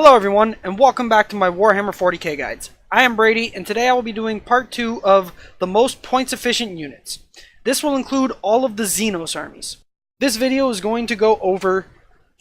Hello everyone, and welcome back to my Warhammer 40k guides. I am Brady, and today I will be doing part 2 of the most points efficient units. This will include all of the Xenos armies. This video is going to go over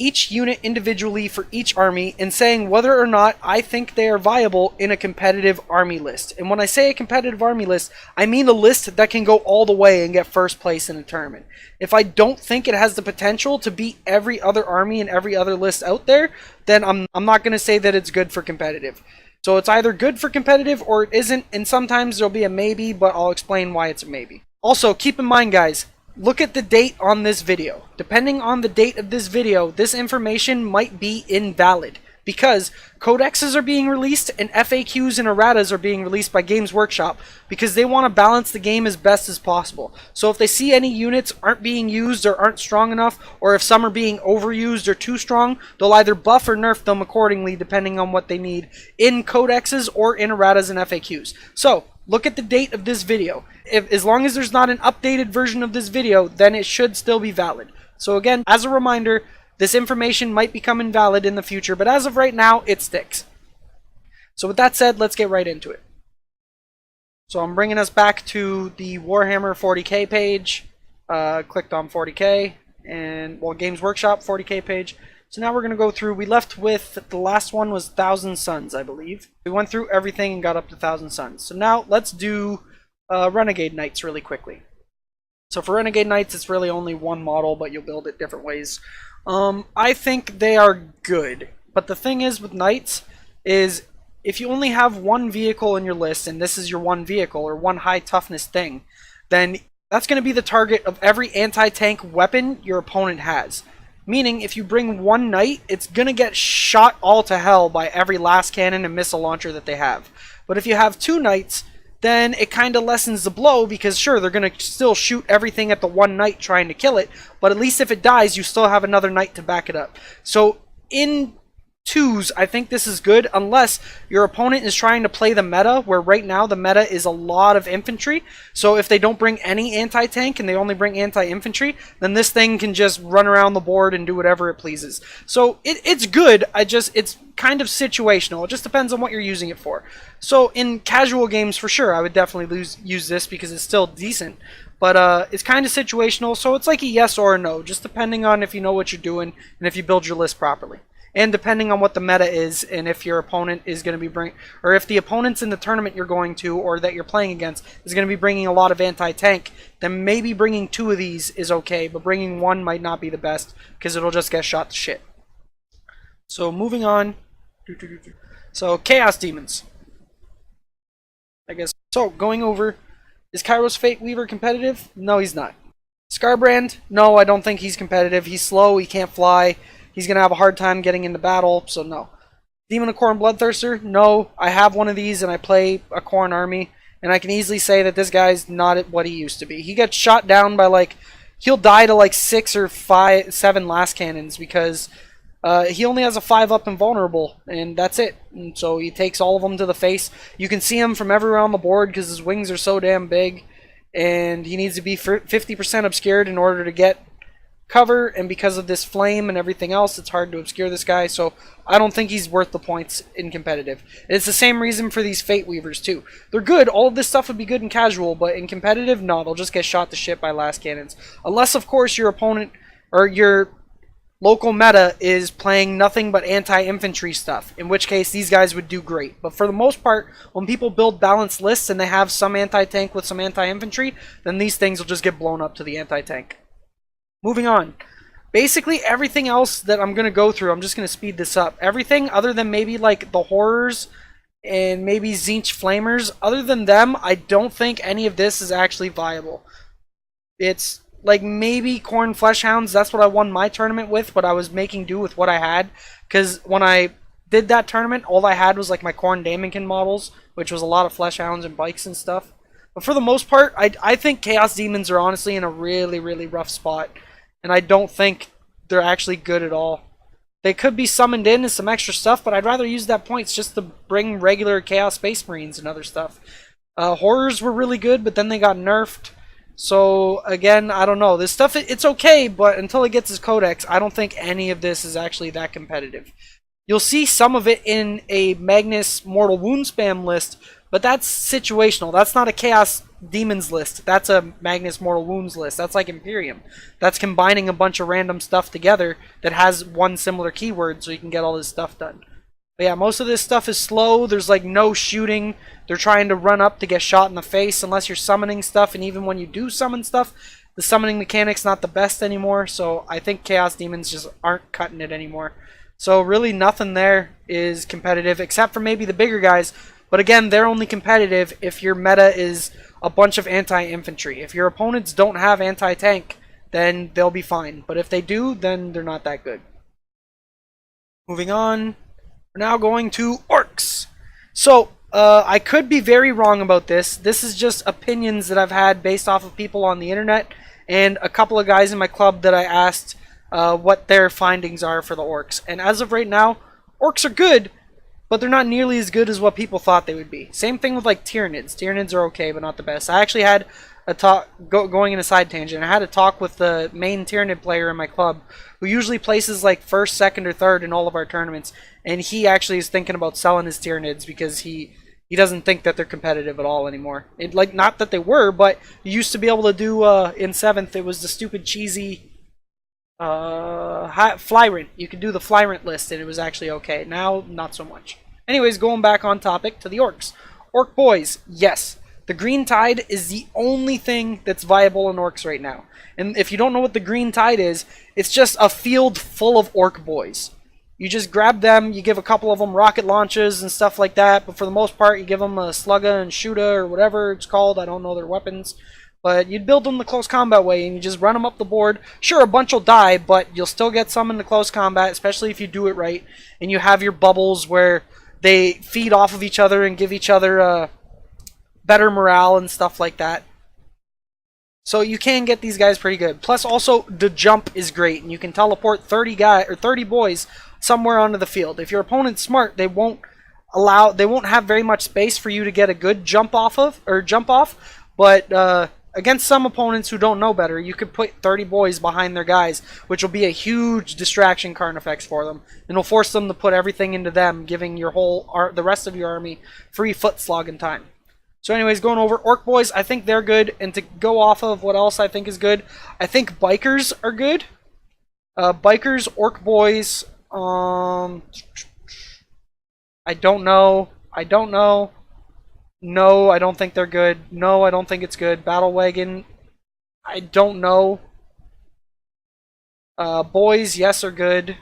each unit individually for each army and saying whether or not I think they are viable in a competitive army list. And when I say a competitive army list, I mean a list that can go all the way and get first place in a tournament. If I don't think it has the potential to beat every other army and every other list out there, then I'm not going to say that it's good for competitive. So it's either good for competitive or it isn't, and sometimes there'll be a maybe, but I'll explain why it's a maybe. Also, keep in mind guys, look at the date on this video. Depending on the date of this video, this information might be invalid because codexes are being released and FAQs and erratas are being released by Games Workshop because they want to balance the game as best as possible. So if they see any units aren't being used or aren't strong enough, or if some are being overused or too strong, they'll either buff or nerf them accordingly depending on what they need in codexes or in erratas and FAQs. So look at the date of this video. As long as there's not an updated version of this video, then it should still be valid. So again, as a reminder, this information might become invalid in the future, but as of right now, it sticks. So with that said, let's get right into it. So I'm bringing us back to the Warhammer 40k page. Clicked on 40k, and well, Games Workshop 40k page. So now we're going to go through, we left with, the last one was 1,000 Suns, I believe. We went through everything and got up to 1,000 Suns. So now let's do Renegade Knights really quickly. So for Renegade Knights, it's really only one model, but you'll build it different ways. I think they are good. But the thing is with Knights, is if you only have one vehicle in your list, and this is your one vehicle, or one high toughness thing, then that's going to be the target of every anti-tank weapon your opponent has. Meaning, if you bring one knight, it's going to get shot all to hell by every last cannon and missile launcher that they have. But if you have two knights, then it kind of lessens the blow, because sure, they're going to still shoot everything at the one knight trying to kill it, but at least if it dies, you still have another knight to back it up. So in twos, I think this is good, unless your opponent is trying to play the meta, where right now the meta is a lot of infantry. So if they don't bring any anti-tank and they only bring anti-infantry, then this thing can just run around the board and do whatever it pleases. So it's good, it's kind of situational. It just depends on what you're using it for. So in casual games, for sure, I would definitely use this because it's still decent. But it's kind of situational, so it's like a yes or a no, just depending on if you know what you're doing and if you build your list properly. And depending on what the meta is, and if your opponent is going to be or if the opponents in the tournament you're going to, or that you're playing against, is going to be bringing a lot of anti-tank, then maybe bringing two of these is okay, but bringing one might not be the best, because it'll just get shot to shit. So moving on. So Chaos Demons, I guess. So going over, is Kairos Fate Weaver competitive? No, he's not. Scarbrand? No, I don't think he's competitive. He's slow, he can't fly. He's going to have a hard time getting into battle, so no. Demon of Khorne Bloodthirster? No. I have one of these and I play a Khorne army, and I can easily say that this guy's not what he used to be. He gets shot down by he'll die to 6 or 7 last cannons because he only has a 5-up invulnerable, and that's it. And so he takes all of them to the face. You can see him from everywhere on the board because his wings are so damn big, and he needs to be 50% obscured in order to get cover, and because of this flame and everything else, it's hard to obscure this guy, so I don't think he's worth the points in competitive. And it's the same reason for these Fate Weavers too. They're good, all of this stuff would be good in casual, but in competitive, no, they'll just get shot to shit by last cannons. Unless, of course, your opponent, or your local meta is playing nothing but anti-infantry stuff, in which case these guys would do great. But for the most part, when people build balanced lists and they have some anti-tank with some anti-infantry, then these things will just get blown up to the anti-tank. Moving on. Basically, everything else that I'm going to go through, I'm just going to speed this up. Everything other than maybe the Horrors and maybe Tzeentch Flamers, other than them, I don't think any of this is actually viable. It's maybe Khorne Fleshhounds, that's what I won my tournament with, but I was making do with what I had. Because when I did that tournament, all I had was my Khorne Daemonkin models, which was a lot of Fleshhounds and bikes and stuff. But for the most part, I think Chaos Demons are honestly in a really, really rough spot. And I don't think they're actually good at all. They could be summoned in as some extra stuff, but I'd rather use that points just to bring regular Chaos Space Marines and other stuff. Horrors were really good, but then they got nerfed. So, again, I don't know. This stuff, it's okay, but until it gets its codex, I don't think any of this is actually that competitive. You'll see some of it in a Magnus Mortal Wound spam list, but that's situational. That's not a Chaos Demons list. That's a Magnus Mortal Wounds list. That's like Imperium. That's combining a bunch of random stuff together that has one similar keyword so you can get all this stuff done. But yeah, most of this stuff is slow. There's like no shooting. They're trying to run up to get shot in the face unless you're summoning stuff, and even when you do summon stuff, the summoning mechanic's not the best anymore, so I think Chaos Demons just aren't cutting it anymore. So really nothing there is competitive, except for maybe the bigger guys. But again, they're only competitive if your meta is a bunch of anti-infantry. If your opponents don't have anti-tank, then they'll be fine. But if they do, then they're not that good. Moving on, we're now going to Orcs. So, I could be very wrong about this. This is just opinions that I've had based off of people on the internet and a couple of guys in my club that I asked what their findings are for the Orcs. And as of right now, Orcs are good, but they're not nearly as good as what people thought they would be. Same thing with like Tyranids. Tyranids are okay, but not the best. I actually had a talk, going in a side tangent, I had a talk with the main Tyranid player in my club who usually places like first, second, or third in all of our tournaments, and he actually is thinking about selling his Tyranids because he doesn't think that they're competitive at all anymore. Like, not that they were, but you used to be able to do, in 7th, it was the stupid cheesy Flyrant. You could do the Flyrant list and it was actually okay. Now, not so much. Anyways, going back on topic to the Orcs. Orc boys, yes. The Green Tide is the only thing that's viable in Orcs right now. And if you don't know what the Green Tide is, it's just a field full of Orc boys. You just grab them, you give a couple of them rocket launches and stuff like that, but for the most part you give them a Slugga and Shoota or whatever it's called, I don't know their weapons. But you'd build them the close combat way and you just run them up the board. Sure, a bunch will die, but you'll still get some in the close combat, especially if you do it right. And you have your bubbles where they feed off of each other and give each other better morale and stuff like that. So you can get these guys pretty good. Plus also the jump is great and you can teleport 30 boys somewhere onto the field. If your opponent's smart, they won't have very much space for you to get a good jump off, but against some opponents who don't know better, you could put 30 boys behind their guys, which will be a huge distraction Carnifex for them, and will force them to put everything into them, giving the rest of your army free foot slog in time. So anyways, going over Orc boys, I think they're good, and to go off of what else I think is good, I think Bikers are good. Bikers, Orc boys, I don't know. No, I don't think they're good. No, I don't think it's good. Battle Wagon, I don't know. Boys, yes, are good.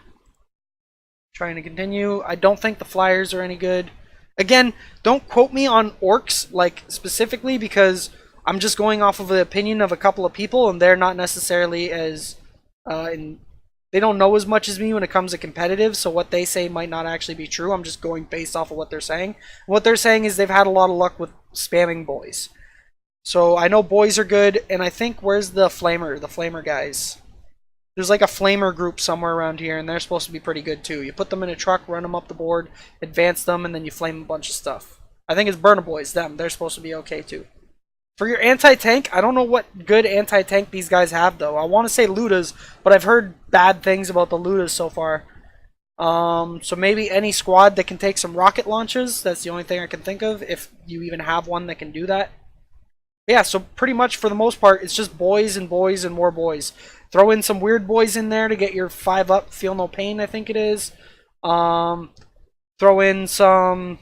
Trying to continue. I don't think the Flyers are any good. Again, don't quote me on Orcs, like, specifically, because I'm just going off of the opinion of a couple of people, and they're not necessarily as, they don't know as much as me when it comes to competitive, so what they say might not actually be true. I'm just going based off of what they're saying. And what they're saying is they've had a lot of luck with spamming boys. So I know boys are good, and I think, where's the Flamer guys? There's like a Flamer group somewhere around here, and they're supposed to be pretty good too. You put them in a truck, run them up the board, advance them, and then you flame a bunch of stuff. I think it's Burna Boys, them. They're supposed to be okay too. For your anti-tank, I don't know what good anti-tank these guys have, though. I want to say Ludas, but I've heard bad things about the Ludas so far. So maybe any squad that can take some rocket launches. That's the only thing I can think of, if you even have one that can do that. Yeah, so pretty much for the most part, it's just boys and boys and more boys. Throw in some weird boys in there to get your 5-up Feel No Pain, I think it is. Throw in some...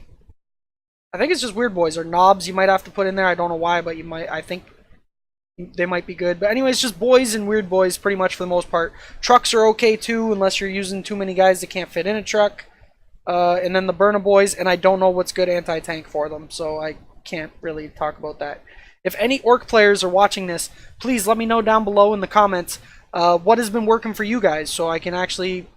I think it's just weird boys, or knobs you might have to put in there. I don't know why, but you might. I think they might be good. But anyways, just boys and weird boys pretty much for the most part. Trucks are okay too, unless you're using too many guys that can't fit in a truck. And then the Burna Boys, and I don't know what's good anti-tank for them, so I can't really talk about that. If any Orc players are watching this, please let me know down below in the comments what has been working for you guys, so I can actually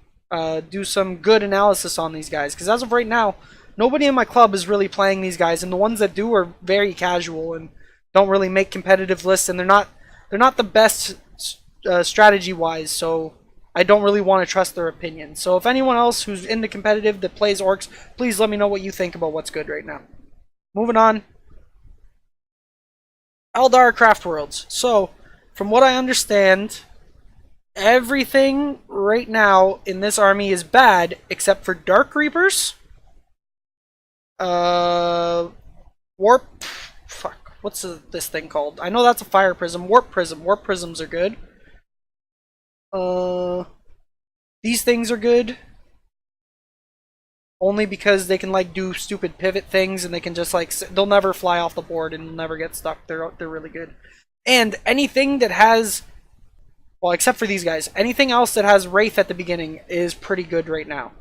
do some good analysis on these guys. Because as of right now, nobody in my club is really playing these guys, and the ones that do are very casual and don't really make competitive lists, and they're not the best strategy-wise, so I don't really want to trust their opinion. So if anyone else who's into competitive that plays Orcs, please let me know what you think about what's good right now. Moving on. Eldar Craft Worlds. So, from what I understand, Everything right now in this army is bad except for Dark Reapers. Warp. Fuck. What's this thing called? I know that's a fire prism. Warp prism. Warp prisms are good. These things are good. Only because they can like do stupid pivot things and they can just like they'll never fly off the board and never get stuck. They're really good. And anything that has, well, except for these guys, anything else that has Wraith at the beginning is pretty good right now.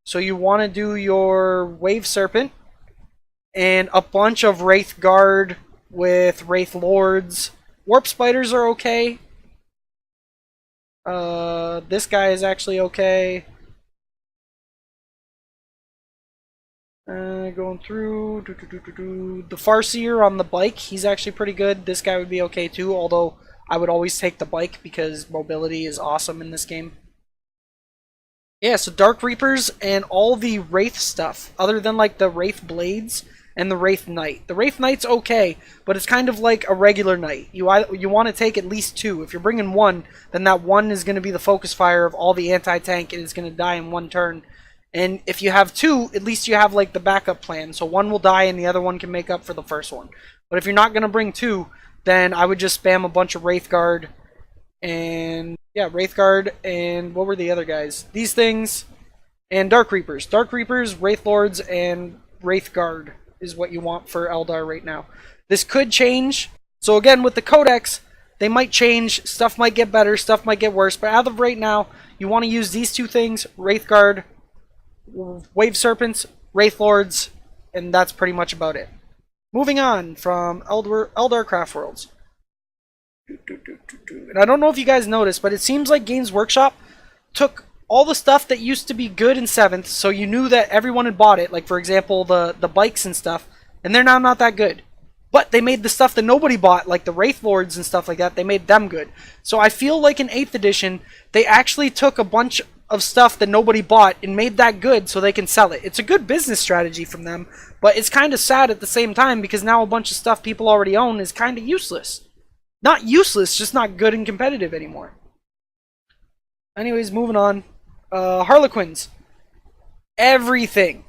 So you want to do your Wave Serpent and a bunch of Wraith Guard with Wraith Lords. Warp Spiders are okay. This guy is actually okay. Going through the Farseer on the bike, he's actually pretty good. This guy would be okay too, although I would always take the bike because mobility is awesome in this game. Yeah, so Dark Reapers and all the Wraith stuff, other than like the Wraith Blades and the Wraith Knight. The Wraith Knight's okay, but it's kind of like a regular Knight. You want to take at least two. If you're bringing one, then that one is going to be the focus fire of all the anti-tank and it's going to die in one turn. And if you have two, at least you have like the backup plan. So one will die and the other one can make up for the first one. But if you're not going to bring two, then I would just spam a bunch of Wraith Guard. And yeah, Wraith Guard and what were the other guys? These things and Dark Reapers. Dark Reapers, Wraith Lords, and Wraith Guard is what you want for Eldar right now. This could change. So again, with the Codex, they might change. Stuff might get better, stuff might get worse. But as of right now, you want to use these two things, Wraith Guard, Wave Serpents, Wraith Lords, and that's pretty much about it. Moving on from Eldar Craft Worlds. And I don't know if you guys noticed, but it seems like Games Workshop took all the stuff that used to be good in 7th, so you knew that everyone had bought it, like for example the bikes and stuff, and they're now not that good. But they made the stuff that nobody bought, like the Wraith Lords and stuff like that, they made them good. So I feel like in 8th edition, they actually took a bunch of stuff that nobody bought and made that good so they can sell it. It's a good business strategy from them, but it's kind of sad at the same time because now a bunch of stuff people already own is kind of useless. Not useless, just not good and competitive anymore. Anyways, moving on. Harlequins. Everything.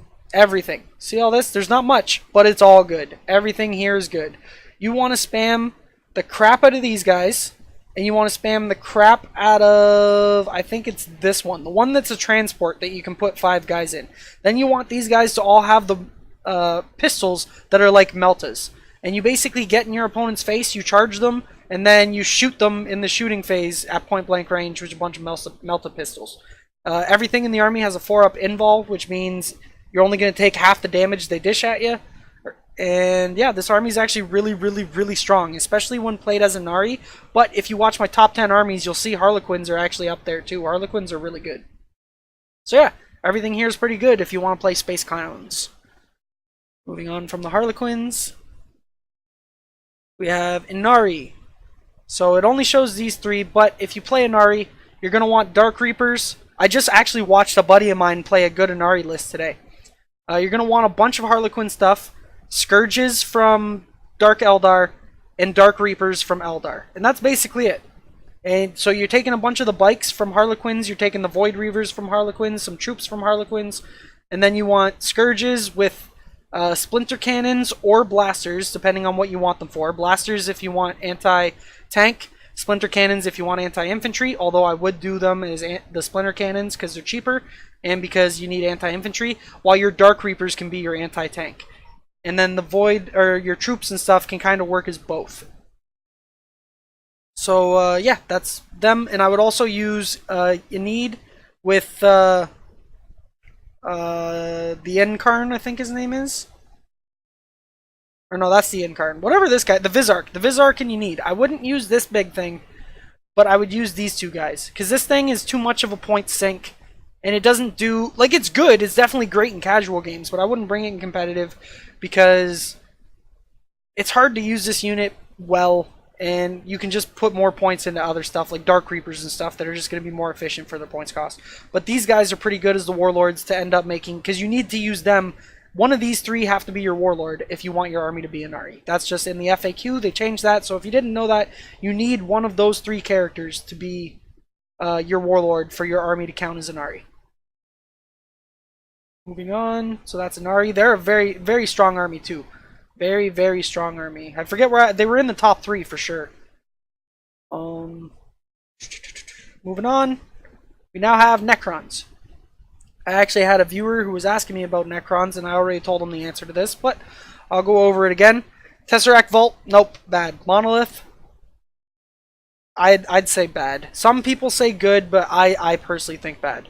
See all this? There's not much, but it's all good. Everything here is good. You want to spam the crap out of these guys. And you want to spam the crap out of, I think it's this one. The one that's a transport that you can put 5 guys in. Then you want these guys to all have the pistols that are like meltas. And you basically get in your opponent's face, you charge them, and then you shoot them in the shooting phase at point blank range with a bunch of melta pistols. Everything in the army has a 4-up invul, which means you're only going to take half the damage they dish at you. And yeah, this army is actually really strong, especially when played as a Nari. But if you watch my top 10 armies, you'll see Harlequins are actually up there too. Harlequins are really good. So yeah, everything here is pretty good if you want to play Space Clowns. Moving on from the Harlequins, we have Inari. So it only shows these 3, but if you play Inari, you're going to want Dark Reapers. I just actually watched a buddy of mine play a good Inari list today. You're going to want a bunch of Harlequin stuff. Scourges from Dark Eldar, and Dark Reapers from Eldar. And that's basically it. And so you're taking a bunch of the bikes from Harlequins, you're taking the Void Reavers from Harlequins, some troops from Harlequins, and then you want Scourges with Splinter Cannons or Blasters, depending on what you want them for. Blasters if you want anti-tank, Splinter Cannons if you want anti-infantry, although I would do them as the Splinter Cannons because they're cheaper, and because you need anti-infantry, while your Dark Reapers can be your anti-tank. And then the Void, or your troops and stuff, can kind of work as both. So, yeah, that's them. And I would also use Enid with the Incarn, I think his name is. Or no, that's the Incarn. Whatever this guy, the Vizark. The Vizark and Enid. I wouldn't use this big thing, but I would use these two guys. Because this thing is too much of a point sink. And it doesn't do... Like, it's good. It's definitely great in casual games, but I wouldn't bring it in competitive because it's hard to use this unit well, and you can just put more points into other stuff, like Dark Reapers and stuff, that are just going to be more efficient for their points cost. But these guys are pretty good as the Warlords to end up making... Because you need to use them... One of these 3 have to be your Warlord if you want your army to be an Nari. That's just in the FAQ. They changed that, so if you didn't know that, you need one of those 3 characters to be your warlord for your army to count as an Ari. Moving on, so that's an Ari. They're a very, very strong army too. Very, very strong army. I forget where they were in the top 3 for sure. Moving on, we now have Necrons. I actually had a viewer who was asking me about Necrons, and I already told him the answer to this, but I'll go over it again. Tesseract Vault, nope, bad. Monolith, I'd say bad. Some people say good, but I personally think bad.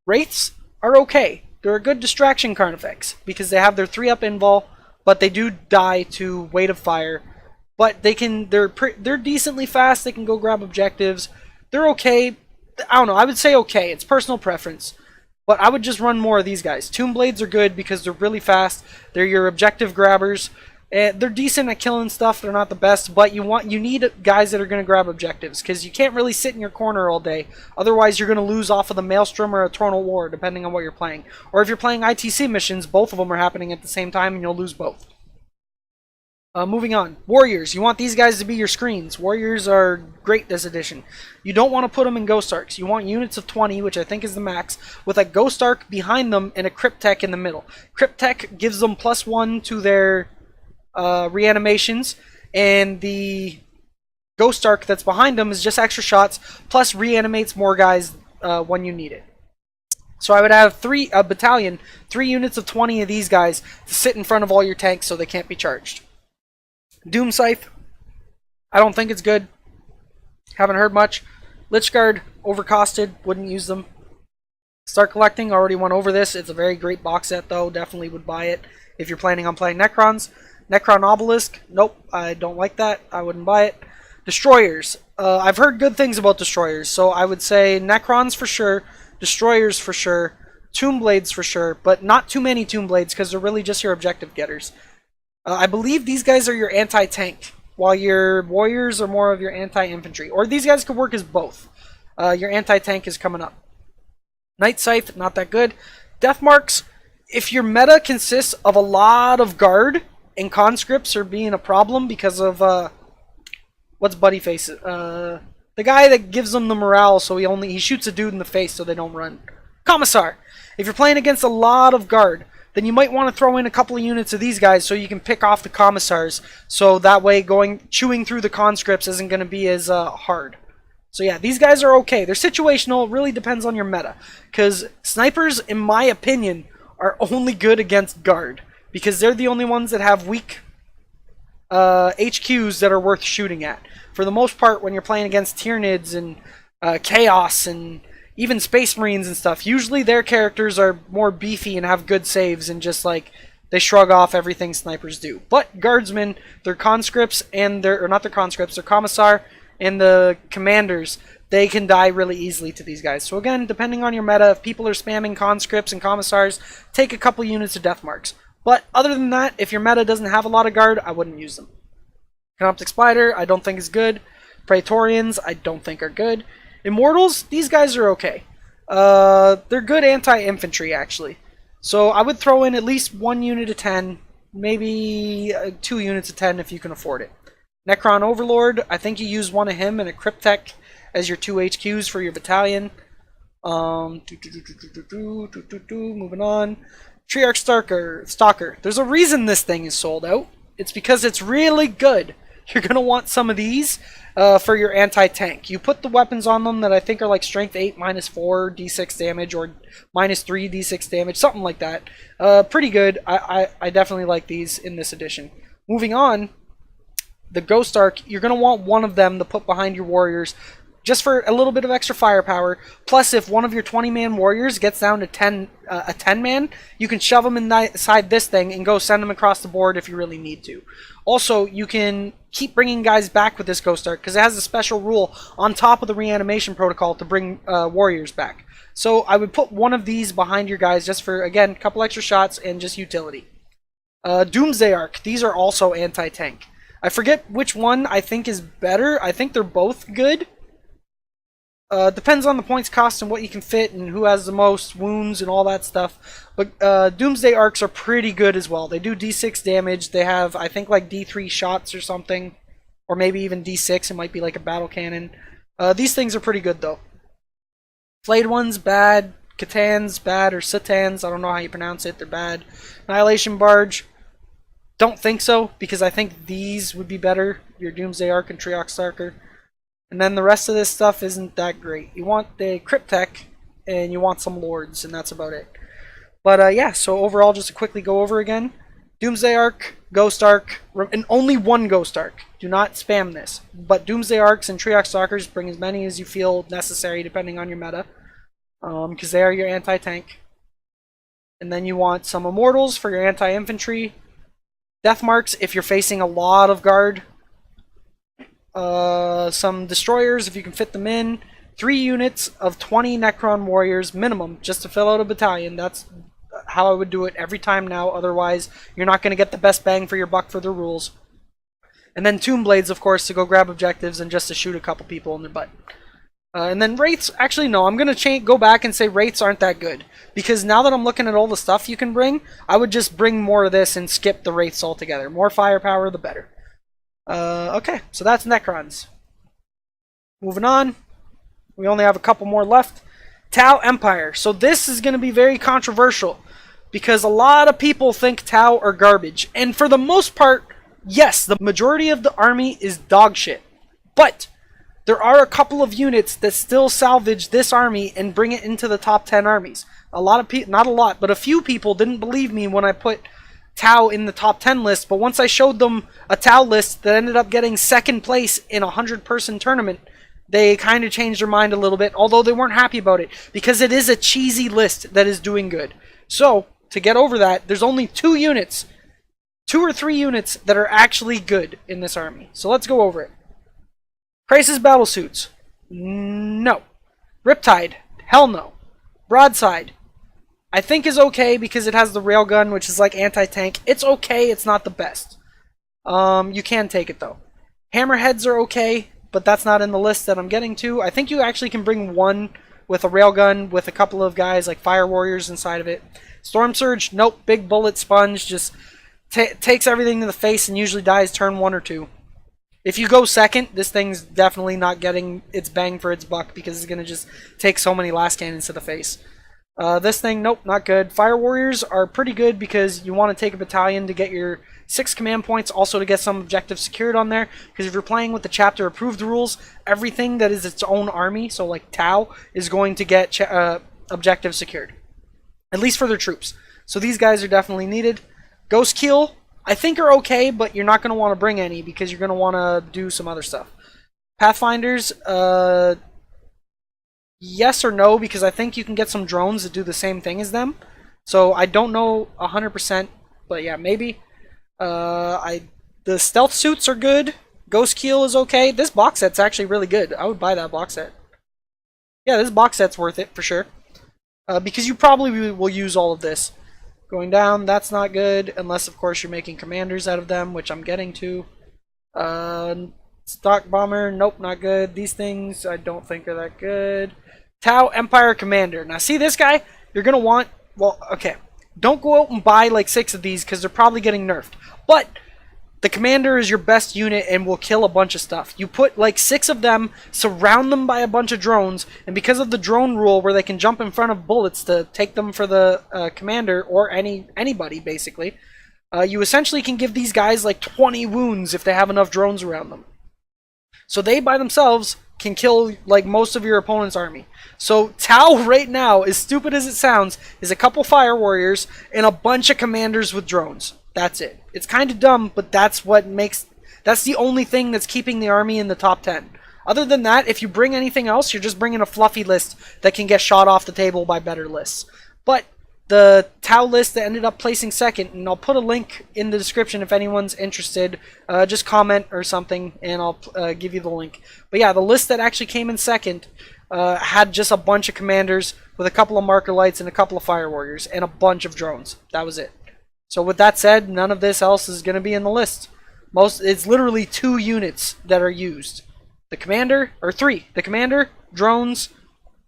Wraiths are okay. They're a good distraction Carnifex because they have their 3-up invul, but they do die to Weight of Fire. But they're decently fast. They can go grab objectives. They're okay. I don't know. I would say okay. It's personal preference. But I would just run more of these guys. Tomb Blades are good because they're really fast. They're your objective grabbers. They're decent at killing stuff. They're not the best, but you need guys that are going to grab objectives because you can't really sit in your corner all day. Otherwise, you're going to lose off of the Maelstrom or Eternal War, depending on what you're playing. Or if you're playing ITC missions, both of them are happening at the same time, and you'll lose both. Moving on. Warriors. You want these guys to be your screens. Warriors are great this edition. You don't want to put them in Ghost Arcs. You want units of 20, which I think is the max, with a Ghost Arc behind them and a Cryptek in the middle. Cryptek gives them +1 to their reanimations, and the Ghost Arc that's behind them is just extra shots, plus reanimates more guys when you need it. So I would have a battalion, 3 units of 20 of these guys to sit in front of all your tanks so they can't be charged. Doom Scythe, I don't think it's good. Haven't heard much. Lich Guard, overcosted, wouldn't use them. Start Collecting, already went over this. It's a very great box set though, definitely would buy it if you're planning on playing Necrons. Necron Obelisk, nope, I don't like that. I wouldn't buy it. Destroyers, I've heard good things about Destroyers, so I would say Necrons for sure, Destroyers for sure, Tomb Blades for sure, but not too many Tomb Blades because they're really just your objective getters. I believe these guys are your anti-tank, while your Warriors are more of your anti-infantry. Or these guys could work as both. Your anti-tank is coming up. Night Scythe, not that good. Death Marks, if your meta consists of a lot of guard, and conscripts are being a problem because of, what's Buddy Face? The guy that gives them the morale so he shoots a dude in the face so they don't run. Commissar! If you're playing against a lot of guard, then you might want to throw in a couple of units of these guys so you can pick off the Commissars, so that way chewing through the conscripts isn't going to be as hard. So yeah, these guys are okay. They're situational, it really depends on your meta. Because snipers, in my opinion, are only good against guard. Because they're the only ones that have weak HQs that are worth shooting at. For the most part, when you're playing against Tyranids and Chaos and even Space Marines and stuff, usually their characters are more beefy and have good saves and just like they shrug off everything snipers do. But Guardsmen, their conscripts and their Commissar and the commanders, they can die really easily to these guys. So again, depending on your meta, if people are spamming conscripts and commissars, take a couple units of death marks. But other than that, if your meta doesn't have a lot of guard, I wouldn't use them. Canoptic Spider, I don't think is good. Praetorians, I don't think are good. Immortals, these guys are okay. They're good anti-infantry, actually. So I would throw in at least 1 unit of 10, maybe 2 units of 10 if you can afford it. Necron Overlord, I think you use one of him and a Cryptek as your 2 HQs for your battalion. Moving on. Triarch Stalker. There's a reason this thing is sold out. It's because it's really good. You're going to want some of these for your anti-tank. You put the weapons on them that I think are like Strength 8, -4 D6 damage, or -3 D6 damage, something like that. Pretty good. I definitely like these in this edition. Moving on, the Ghost Arc, you're going to want one of them to put behind your warriors, just for a little bit of extra firepower. Plus, if one of your 20-man warriors gets down to a 10-man, you can shove them inside this thing and go send them across the board if you really need to. Also, you can keep bringing guys back with this Ghost Arc, because it has a special rule on top of the reanimation protocol to bring warriors back. So I would put one of these behind your guys just for, again, a couple extra shots and just utility. Doomsday Arc. These are also anti-tank. I forget which one I think is better. I think they're both good. Depends on the points cost and what you can fit and who has the most wounds and all that stuff. But Doomsday Arcs are pretty good as well. They do D6 damage. They have, I think, like D3 shots or something. Or maybe even D6. It might be like a battle cannon. These things are pretty good, though. Flayed ones, bad. Catans, bad. Or Satans, I don't know how you pronounce it. They're bad. Annihilation Barge, don't think so, because I think these would be better. Your Doomsday Ark and Triox Starker. And then the rest of this stuff isn't that great. You want the Cryptek, and you want some Lords, and that's about it. But yeah, so overall, just to quickly go over again. Doomsday Ark, Ghost Ark, and only one Ghost Ark. Do not spam this. But Doomsday Arks and Triox Stalkers, bring as many as you feel necessary depending on your meta. Because they are your anti-tank. And then you want some Immortals for your anti-infantry. Death Marks if you're facing a lot of guard. Some Destroyers if you can fit them in. 3 units of 20 Necron Warriors minimum just to fill out a battalion. That's how I would do it every time now. Otherwise, you're not going to get the best bang for your buck for the rules. And then Tomb Blades, of course, to go grab objectives and just to shoot a couple people in the butt. And then Wraiths, actually no, I'm going to go back and say Wraiths aren't that good. Because now that I'm looking at all the stuff you can bring, I would just bring more of this and skip the Wraiths altogether. More firepower, the better. Okay, so that's Necrons. Moving on. We only have a couple more left. Tau Empire. So this is going to be very controversial. Because a lot of people think Tau are garbage. And for the most part, yes, the majority of the army is dog shit. But there are a couple of units that still salvage this army and bring it into the top 10 armies. A lot of people, not a lot, but a few people didn't believe me when I put Tau in the top 10 list. But once I showed them a Tau list that ended up getting second place in a 100-person tournament, they kind of changed their mind a little bit, although they weren't happy about it, because it is a cheesy list that is doing good. So, to get over that, there's only 2 or 3 units that are actually good in this army. So let's go over it. Crisis Battlesuits. No. Riptide. Hell no. Broadside. I think is okay because it has the railgun, which is like anti-tank. It's okay, it's not the best. You can take it though. Hammerheads are okay, but that's not in the list that I'm getting to. I think you actually can bring one with a railgun with a couple of guys like Fire Warriors inside of it. Storm Surge, nope. Big bullet sponge, just takes everything to the face and usually dies turn 1 or 2. If you go second, this thing's definitely not getting its bang for its buck because it's going to just take so many last cannons to the face. This thing, nope, not good. Fire Warriors are pretty good because you want to take a battalion to get your 6 command points, also to get some objectives secured on there. Because if you're playing with the chapter approved rules, everything that is its own army, so like Tau, is going to get objectives secured. At least for their troops. So these guys are definitely needed. Ghost Keel, I think are okay, but you're not going to want to bring any because you're going to want to do some other stuff. Pathfinders, yes or no, because I think you can get some drones that do the same thing as them. So I don't know 100%, but yeah, maybe. The stealth suits are good. Ghost Keel is okay. This box set's actually really good. I would buy that box set. Yeah, this box set's worth it for sure. Because you probably will use all of this. Going down, that's not good, unless of course you're making commanders out of them, which I'm getting to. Stock Bomber, nope, not good. These things I don't think are that good. Tau Empire Commander. Now see this guy? You're going to want, well, okay. Don't go out and buy like 6 of these because they're probably getting nerfed. But the commander is your best unit and will kill a bunch of stuff. You put like 6 of them, surround them by a bunch of drones, and because of the drone rule where they can jump in front of bullets to take them for the commander or anybody basically, you essentially can give these guys like 20 wounds if they have enough drones around them. So they by themselves can kill like most of your opponent's army. So Tau right now, as stupid as it sounds, is a couple Fire Warriors and a bunch of commanders with drones. That's it. It's kind of dumb, but that's the only thing that's keeping the army in the top 10. Other than that, if you bring anything else, you're just bringing a fluffy list that can get shot off the table by better lists. But the Tau list that ended up placing second, and I'll put a link in the description if anyone's interested, just comment or something and I'll give you the link. But yeah, the list that actually came in second had just a bunch of commanders with a couple of marker lights and a couple of Fire Warriors and a bunch of drones. That was it. So with that said, none of this else is going to be in the list. It's literally 2 units that are used. The commander, or 3. The commander, drones,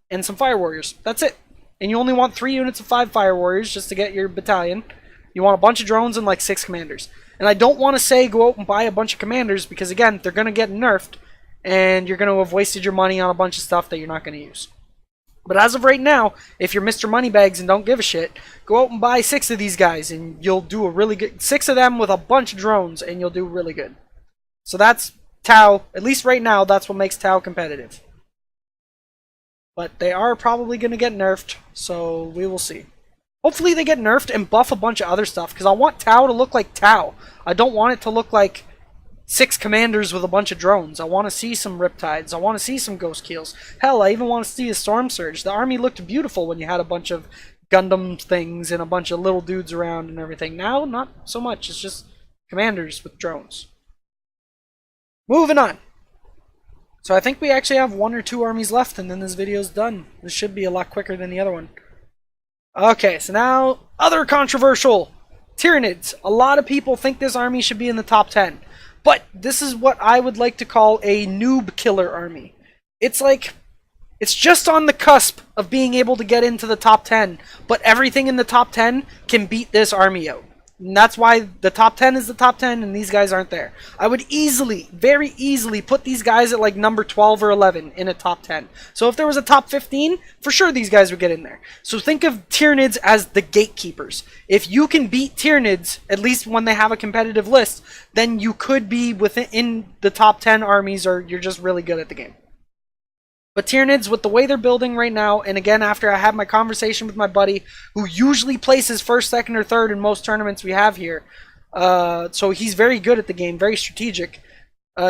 and some Fire Warriors. That's it. And you only want 3 units of 5 Fire Warriors just to get your battalion. You want a bunch of drones and like 6 commanders. And I don't want to say go out and buy a bunch of commanders because again, they're going to get nerfed and you're going to have wasted your money on a bunch of stuff that you're not going to use. But as of right now, if you're Mr. Moneybags and don't give a shit, go out and buy 6 of these guys and you'll do a really good... 6 of them with a bunch of drones and you'll do really good. So that's Tau. At least right now, that's what makes Tau competitive. But they are probably going to get nerfed, so we will see. Hopefully they get nerfed and buff a bunch of other stuff, because I want Tau to look like Tau. I don't want it to look like 6 commanders with a bunch of drones. I want to see some Riptides. I want to see some Ghost Keels. Hell, I even want to see a Storm Surge. The army looked beautiful when you had a bunch of Gundam things and a bunch of little dudes around and everything. Now, not so much. It's just commanders with drones. Moving on. So I think we actually have 1 or 2 armies left, and then this video's done. This should be a lot quicker than the other one. Okay, so now, other controversial. Tyranids. A lot of people think this army should be in the top 10. But this is what I would like to call a noob killer army. It's like, it's just on the cusp of being able to get into the top 10. But everything in the top 10 can beat this army out. And that's why the top 10 is the top 10 and these guys aren't there. I would easily, very easily put these guys at like number 12 or 11 in a top 10. So if there was a top 15, for sure these guys would get in there. So think of Tyranids as the gatekeepers. If you can beat Tyranids, at least when they have a competitive list, then you could be within the top 10 armies, or you're just really good at the game. But Tyranids, with the way they're building right now, and again, after I had my conversation with my buddy, who usually places first, second, or third in most tournaments we have here, so he's very good at the game, very strategic.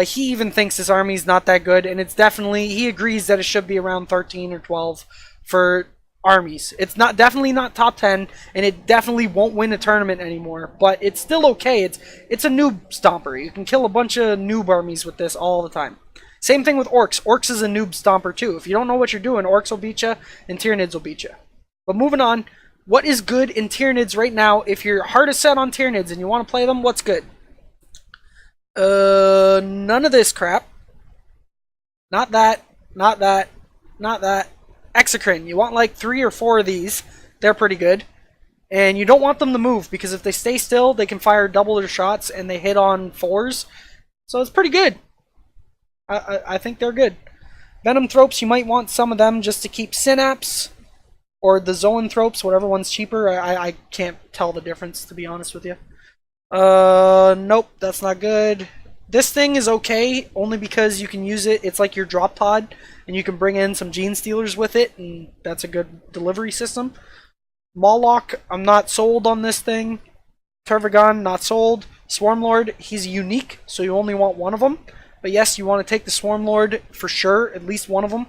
He even thinks this army is not that good, and it's definitely, he agrees that it should be around 13 or 12 for armies. It's definitely not top 10, and it definitely won't win a tournament anymore, but it's still okay. It's a noob stomper. You can kill a bunch of noob armies with this all the time. Same thing with Orcs. Orcs is a noob stomper too. If you don't know what you're doing, Orcs will beat you, and Tyranids will beat you. But moving on, what is good in Tyranids right now? If your heart is set on Tyranids and you want to play them, what's good? None of this crap. Not that, not that, not that. Exocrine. You want like 3 or 4 of these. They're pretty good. And you don't want them to move, because if they stay still, they can fire double their shots and they hit on 4s. So it's pretty good. I think they're good. Venomthropes, you might want some of them just to keep Synapse. Or the Zoanthropes, whatever one's cheaper. I can't tell the difference, to be honest with you. Nope, that's not good. This thing is okay, only because you can use it. It's like your drop pod, and you can bring in some Gene Stealers with it, and that's a good delivery system. Moloch, I'm not sold on this thing. Tervagon, not sold. Swarmlord, he's unique, so you only want 1 of them. But yes, you want to take the Swarmlord for sure, at least 1 of them.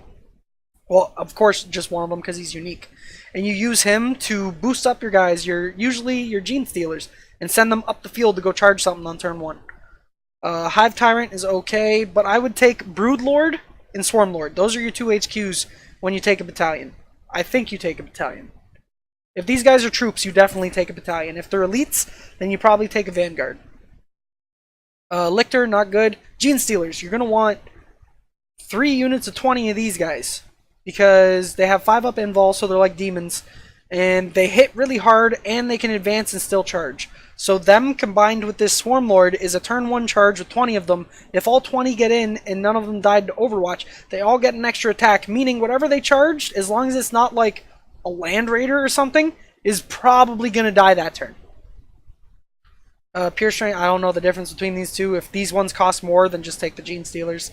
Well, of course, just 1 of them because he's unique. And you use him to boost up your guys, usually your Gene Stealers, and send them up the field to go charge something on turn 1. Hive Tyrant is okay, but I would take Broodlord and Swarmlord. Those are your 2 HQs when you take a battalion. I think you take a battalion. If these guys are troops, you definitely take a battalion. If they're elites, then you probably take a Vanguard. Lictor, not good. Gene Stealers, you're going to want 3 units of 20 of these guys. Because they have 5 up invul, so they're like demons. And they hit really hard, and they can advance and still charge. So them combined with this Swarmlord is a turn 1 charge with 20 of them. If all 20 get in, and none of them died to Overwatch, they all get an extra attack. Meaning whatever they charged, as long as it's not like a Land Raider or something, is probably going to die that turn. Pure Strength, I don't know the difference between these two. If these ones cost more, then just take the Gene Stealers.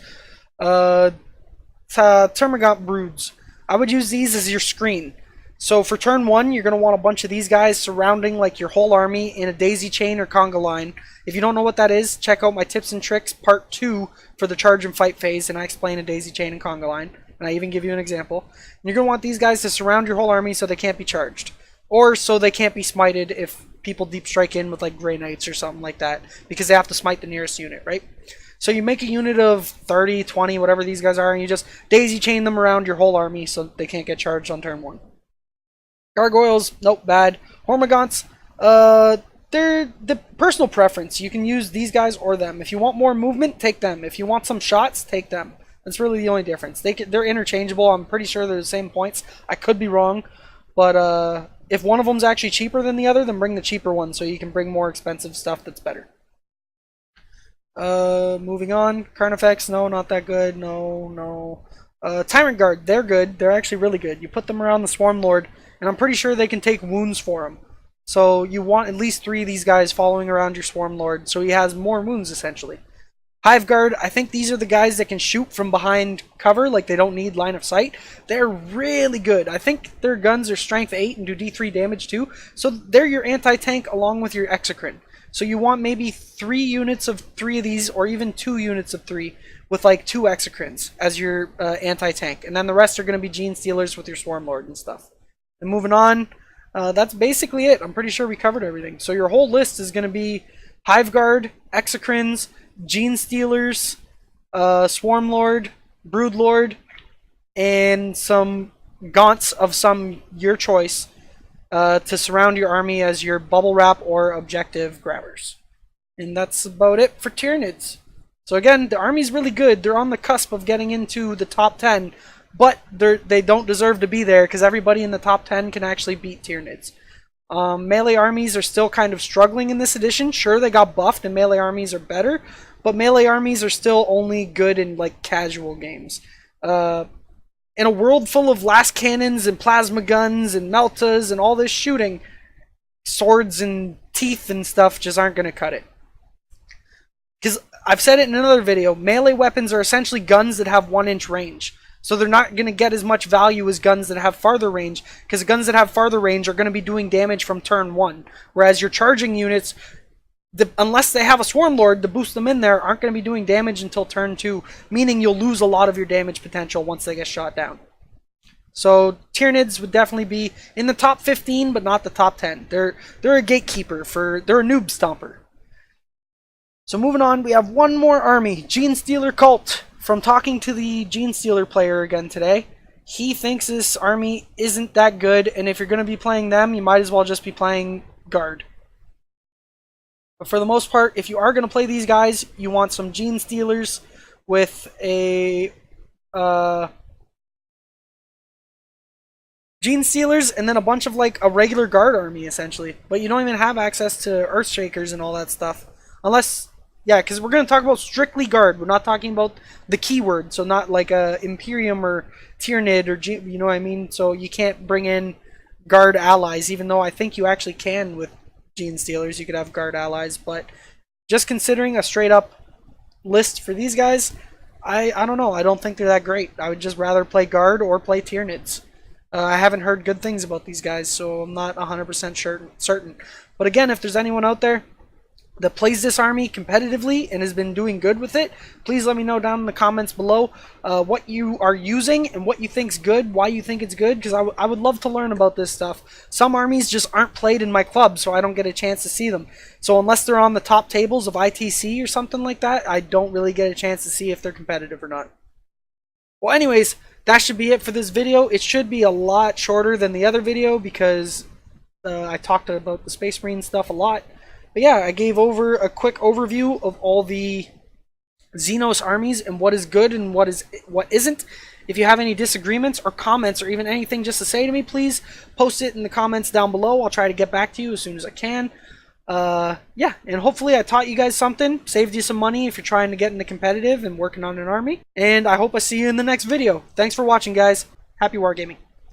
Termagant Broods. I would use these as your screen. So for turn 1, you're going to want a bunch of these guys surrounding like your whole army in a daisy chain or conga line. If you don't know what that is, check out my tips and tricks part 2 for the charge and fight phase, and I explain a daisy chain and conga line. And I even give you an example. And you're going to want these guys to surround your whole army so they can't be charged. Or so they can't be smited if people deep strike in with like Grey Knights or something like that, because they have to smite the nearest unit, right? So you make a unit of 30, 20, whatever these guys are, and you just daisy chain them around your whole army so they can't get charged on turn 1. Gargoyles, nope, bad. Hormagaunts, they're the personal preference. You can use these guys or them. If you want more movement, take them. If you want some shots, take them. That's really the only difference. They're interchangeable. I'm pretty sure they're the same points. I could be wrong, but if one of them's actually cheaper than the other, then bring the cheaper one so you can bring more expensive stuff that's better. Moving on. Carnifex, no, not that good. No. Tyrant Guard, they're good. They're actually really good. You put them around the Swarm Lord, and I'm pretty sure they can take wounds for him. So you want at least 3 of these guys following around your Swarm Lord, so he has more wounds, essentially. Hive Guard, I think these are the guys that can shoot from behind cover, like they don't need line of sight. They're really good. I think their guns are strength 8 and do D3 damage too, so they're your anti-tank along with your Exocrine. So you want maybe 3 units of 3 of these, or even 2 units of 3, with like 2 Exocrines as your anti-tank. And then the rest are going to be Gene Stealers with your Swarm Lord and stuff. And moving on, that's basically it. I'm pretty sure we covered everything. So your whole list is going to be Hive Guard, Exocrines, Gene Stealers, Swarm Lord, Brood Lord, and some gaunts of your choice to surround your army as your bubble wrap or objective grabbers. And that's about it for Tyranids. So again, the army's really good. They're on the cusp of getting into the top 10, but they don't deserve to be there because everybody in the top 10 can actually beat Tyranids. Melee armies are still kind of struggling in this edition. Sure, they got buffed and melee armies are better, but melee armies are still only good in like casual games. In a world full of last cannons and plasma guns and meltas and all this shooting, swords and teeth and stuff just aren't going to cut it. Because I've said it in another video, melee weapons are essentially guns that have 1-inch range. So they're not going to get as much value as guns that have farther range, because guns that have farther range are going to be doing damage from turn 1. Whereas your charging units, unless they have a Swarm Lord to boost them in there, aren't going to be doing damage until turn 2, meaning you'll lose a lot of your damage potential once they get shot down. So Tyranids would definitely be in the top 15, but not the top 10. They're a gatekeeper, they're a noob stomper. So moving on, we have one more army, Gene Stealer Cult. From talking to the Gene Stealer player again today, he thinks this army isn't that good, and if you're going to be playing them, you might as well just be playing Guard. But for the most part, if you are going to play these guys, you want some Gene Stealers with a Gene Stealers and then a bunch of like a regular Guard army essentially. But you don't even have access to Earthshakers and all that stuff, unless. Yeah, because we're going to talk about strictly Guard. We're not talking about the keyword, so not like a Imperium or Tyranid or you know what I mean? So you can't bring in Guard allies, even though I think you actually can with Gene Stealers. You could have Guard allies, but just considering a straight up list for these guys, I don't know. I don't think they're that great. I would just rather play Guard or play Tyranids. I haven't heard good things about these guys, so I'm not 100% certain. But again, if there's anyone out there that plays this army competitively and has been doing good with it, please let me know down in the comments below what you are using and what you think's good, why you think it's good, because I would love to learn about this stuff. Some armies just aren't played in my club, so I don't get a chance to see them. So unless they're on the top tables of ITC or something like that, I don't really get a chance to see if they're competitive or not. Well, anyways, that should be it for this video. It should be a lot shorter than the other video because I talked about the Space Marine stuff a lot. But yeah, I gave over a quick overview of all the Xenos armies and what is good and what isn't. If you have any disagreements or comments or even anything just to say to me, please post it in the comments down below. I'll try to get back to you as soon as I can. Yeah, and hopefully I taught you guys something, saved you some money if you're trying to get into competitive and working on an army. And I hope I see you in the next video. Thanks for watching, guys. Happy wargaming.